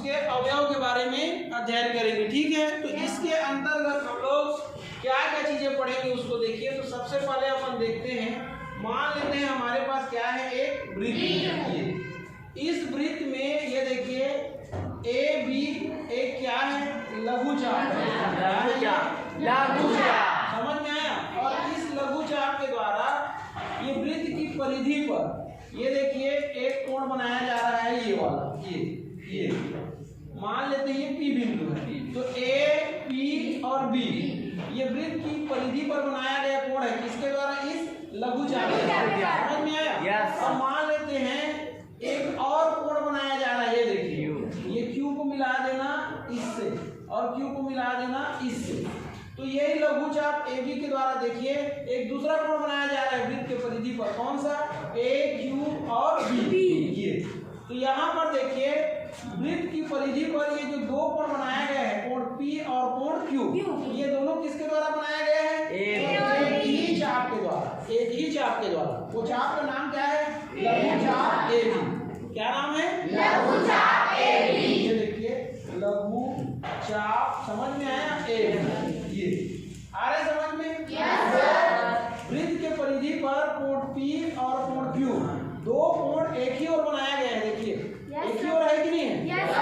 उसके अवयव के बारे में अध्ययन करेंगे। ठीक है, तो इसके अंतर्गत हम लोग क्या क्या चीजें पढ़ेंगे उसको देखिए। तो सबसे पहले अपन देखते हैं, मान लेते हैं हमारे पास क्या है, एक वृत्त है। इस वृत्त में ये देखिए ए बी एक क्या है, लघुचाप है। समझ में आया? और इस लघुचाप के द्वारा ये वृत्त की परिधि पर ये देखिए एक कोण बनाया जा रहा है, ये वाला, ये मान लेते हैं ये पी बिंदु है। तो ए पी और बी ये वृत्त की परिधि पर बनाया गया कोण है, किसके द्वारा, इस लघुचाप के द्वारा। समझ में आया? और मान लेते हैं एक और कोण बनाया जा रहा है, ये देखिए ये क्यू को मिला देना इससे और क्यू को मिला देना इससे। तो यही लघुचाप ए बी के द्वारा देखिए एक दूसरा कोण बनाया जा रहा है वृत्त के परिधि पर, कौन सा, ए क्यू और बी ये। तो यहाँ पर देखिए वृत्त की परिधि पर ये जो दो कोण बनाया गया है, कोण पी और कोण क्यू, ये दोनों किसके द्वारा बनाया गया है, एक ही चाप के द्वारा, एक ही चाप के द्वारा। वो चाप का नाम क्या है, लघुचाप ए बी। क्या नाम है, लघुचाप ए बी। ये देखिए लघुचाप, समझ में आया, ए बी। ये आ रहा है समझ में? वृत्त के परिधि पर कोण पी और कोण क्यू, दो कोण एक ही ओर बनाया गया है। देखिए एक ही ओर है कि नहीं है? और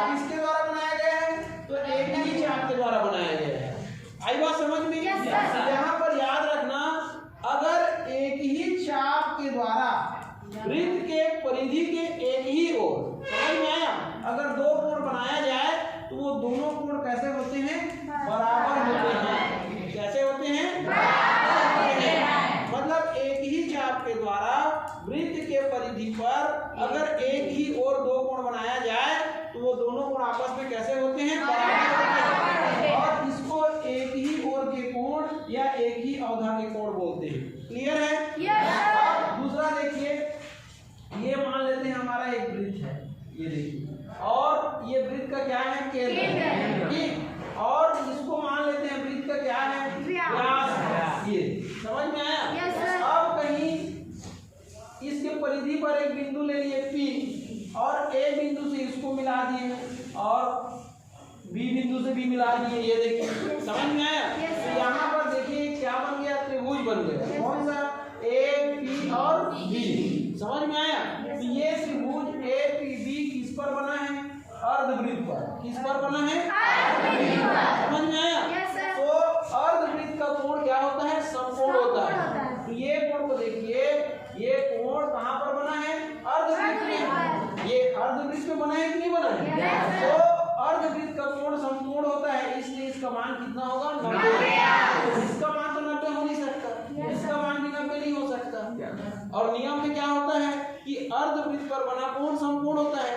किसके द्वारा बनाया गया है, तो एक ही चाप के द्वारा बनाया गया है। आई बात समझ में? यहाँ पर याद रखना, अगर एक ही चाप के द्वारा वृत्त के परिधि के एक ही ओर, समझ में आया, अगर दो कोण बनाया जाए तो वो दोनों कोण कैसे होते हैं, बराबर होते हैं। कैसे होते हैं, बराबर होते हैं। मतलब एक ही चाप के द्वारा वृत्त के परिधि पर अगर एक ही ओर दो कोण बनाया जाए तो वो दोनों कोण आपस में कैसे होते हैं, बराबर होते हैं। और इसको एक ही ओर के कोण या एक ही अवधा के कोण बोलते हैं। क्लियर है? अब दूसरा देखिए, ये मान लेते हैं हमारा एक वृत्त है, ये देखिए, और ये वृत्त का क्या है, केंद्र। ठीक, और इसको मान लेते हैं वृत्त का क्या है, व्यास। ये समझ में आया? अब कहीं इसके परिधि पर एक बिंदु ले लिए P और A बिंदु से इसको मिला दिए और B बिंदु से भी मिला दिए। ये देखिए समझ में आया? तो यहाँ पर देखिए क्या बन गया, त्रिभुज बन गया। कौन सा, A P और B। समझ में आया? तो ये त्रिभुज A P B किस पर बना है, अर्धवृत्त पर। किस पर बना है, अर्धवृत्त पर। समझ में आया? तो अर्धवृत्त का कोण क्या होता है, समकोण होता है। तो ये कोण को देखिए, ये कोण कहाँ पर बना है, अर्धवृत्त में। ये अर्धवृत्त में बना है कि नहीं बना है? तो अर्धवृत्त का कोण समकोण होता है, इसलिए इसका मान कितना होगा, 90। इसका मान तो 90 हो नहीं सकता, इसका मान भी 90 नहीं हो सकता। और नियम में क्या होता है कि अर्धवृत्त पर बना कोण समकोण होता है।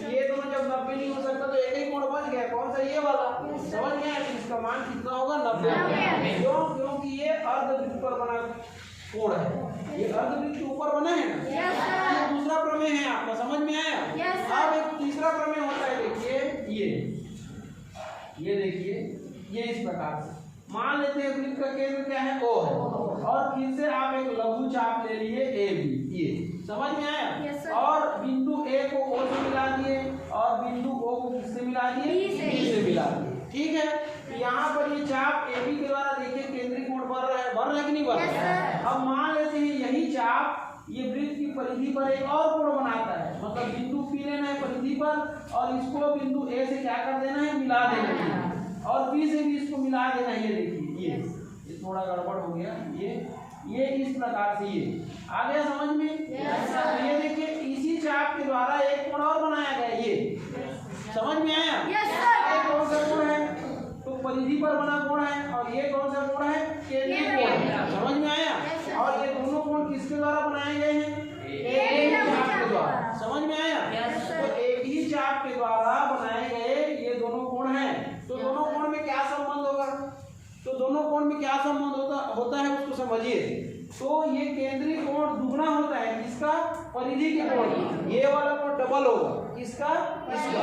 ये दोनों जब 90 नहीं हो सकता तो एक ही कोण बच गया, कौन सा, ये वाला। समझ में आया? इसका मान कितना होगा, 90। क्यों? क्योंकि ये अर्धवृत्त पर बना कोण है, ये अर्धवृत्त के ऊपर बना है ना। ये दूसरा प्रमेय है आपका, समझ में आया? अब एक तीसरा प्रमेय होता है, देखिए ये देखिए, ये इस प्रकार से मान लेते हैं वृत्त का केंद्र क्या है, O है, और फिर से आप एक लघु चाप ले लिए A B। ये समझ में आया? और बिंदु A को O से मिला दिए और बिंदु O को किससे मिला दिए, B से मिला दिए। ठीक है, यहाँ पर ये चाप AB के द्वारा देखिए केंद्रीय कोण बढ़ रहा है कि नहीं बढ़ रहा है? अब मान लेते हैं यही चाप ये वृत्त की परिधि पर एक और कोण बनाता है, मतलब बिंदु P लेना है परिधि पर और इसको बिंदु A से क्या कर देना है, मिला देना है, और B से भी इसको मिला देना है। ये देखिए ये थोड़ा गड़बड़ हो गया, ये इस प्रकार से ये आ गया समझ में? तो ये देखिए इसी चाप के द्वारा एक कोण और बनाया गया, ये समझ में आया? ये कौन सा कोण है, तो परिधि पर बना कोण है, और ये कौन सा कोण है, केंद्रीय कोण। समझ में आया? और ये दोनों कोण किसके द्वारा बनाए गए हैं, एक ही चाप के द्वारा। समझ में आया? तो एक ही चाप के द्वारा बनाए गए ये दोनों कोण हैं। तो दोनों कोण में क्या संबंध होगा, तो दोनों कोण में क्या संबंध होता है उसको समझिए। तो ये केंद्रीय कोण दुगना होता है, किसका, परिधि के कोण। ये वाला कोण डबल होगा, किसका, इसका।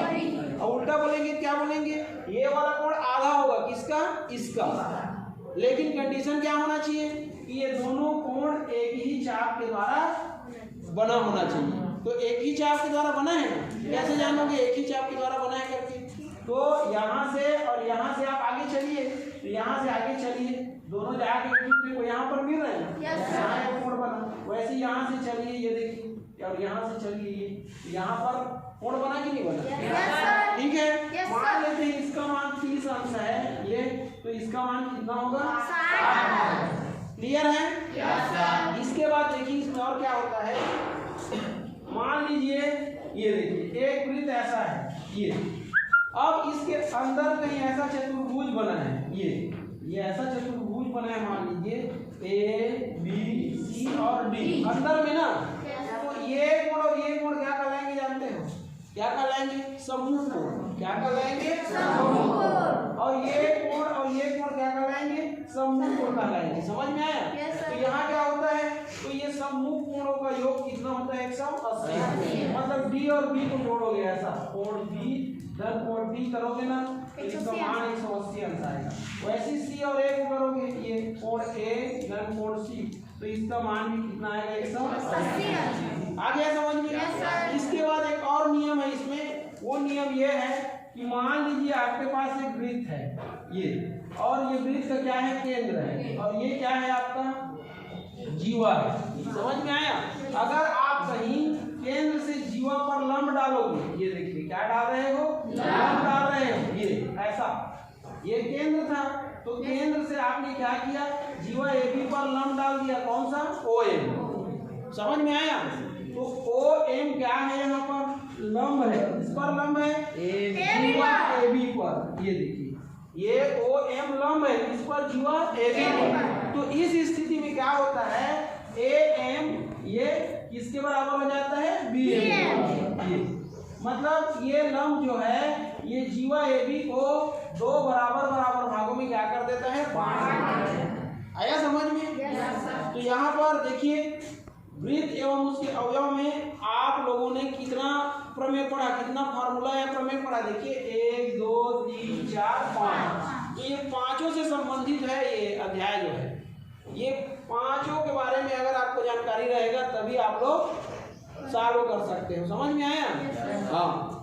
और उल्टा बोलेंगे क्या बोलेंगे, ये वाला कोण आधा होगा, किसका, इसका। लेकिन कंडीशन क्या होना चाहिए कि ये दोनों कोण एक ही चाप के द्वारा बना होना चाहिए। तो एक ही चाप के द्वारा बना है ना, कैसे जानोगे एक ही चाप के द्वारा बना है करके? तो यहाँ से और यहाँ से आप आगे चलिए, तो यहाँ से आगे चलिए, दोनों जाके एक दूसरे को यहाँ पर मिल रहे हैं ना, यहाँ एक कोण बना, वैसे यहाँ से चलिए, ये देखिए, और यहाँ से चलिए, यहाँ पर कोण बना कि नहीं बना? ठीक है, मान लेते हैं इसका मान 30 अंश है ये, तो इसका मान कितना होगा? 60। क्लियर है? इसके बाद देखिए इसमें और क्या होता है, मान लीजिए ये देखिए एक वृत्त ऐसा है ये, अब इसके अंदर कहीं ऐसा चतुर्भुज बना है, ये ऐसा चतुर्भुज बना है, मान लीजिए A B C और D अंदर में ना, तो ये कोण और ये कोण क्या कहलाएंगे जानते हो? क्या कहलाएंगे? समूह कोण। क्या कहलाएंगे? समूह कोण। और ये कोण क्या कहलाएंगे? समूह कोण कहलाएंगे। समझ में आया? तो यहाँ क्या होता है, तो ये समूह कोणों का योग कितना होता है? 180। मतलब D और B को जोड़ोगे ऐसा, कोण B धन कोण B करोगे ना, तो इसका मान 180 अंश आएगा। वैसे C और A को करोगे, ये कोण A धन कोण C, तो इसका मान भी कितना आएगा? 180। आ गया समझ में? इसके बाद एक और नियम है इसमें, वो नियम ये है कि मान लीजिए आपके पास एक वृत्त है ये, और ये वृत्त का क्या है? केंद्र है, और ये क्या है? आपका जीवा है। समझ में आया? अगर आप कहीं केंद्र से जीवा पर लंब डालोगे, ये देखिए क्या डाल रहे हो? लंब डाल रहे हो, ये ऐसा, ये केंद्र था, तो केंद्र से आपने क्या किया? जीवा AB पर लंब डाल दिया, कौन सा? OM। समझ में आया? तो OM क्या है? यहाँ पर लंब है, इस पर लंब है जीवा AB पर, ये देखिए ये OM लंब है, इस पर जीवा AB पर। तो इस स्थिति में क्या होता है? AM ये किसके बराबर हो जाता है? BM। ये मतलब ये लंब जो है ये जीवा AB को दो बराबर बराबर भागों में क्या कर देता है? बांट देता है। आया समझ में? तो यहाँ पर देखिए वृत्त एवं उसके अवयव में आप लोगों ने कितना प्रमेय पढ़ा, कितना फार्मूला या प्रमेय पढ़ा? देखिए 1 2 3 4 5, ये पांचों से संबंधित है ये अध्याय जो है। ये पांचों के बारे में अगर आपको जानकारी रहेगा तभी आप लोग सॉल्व कर सकते हो। समझ में आया? हाँ।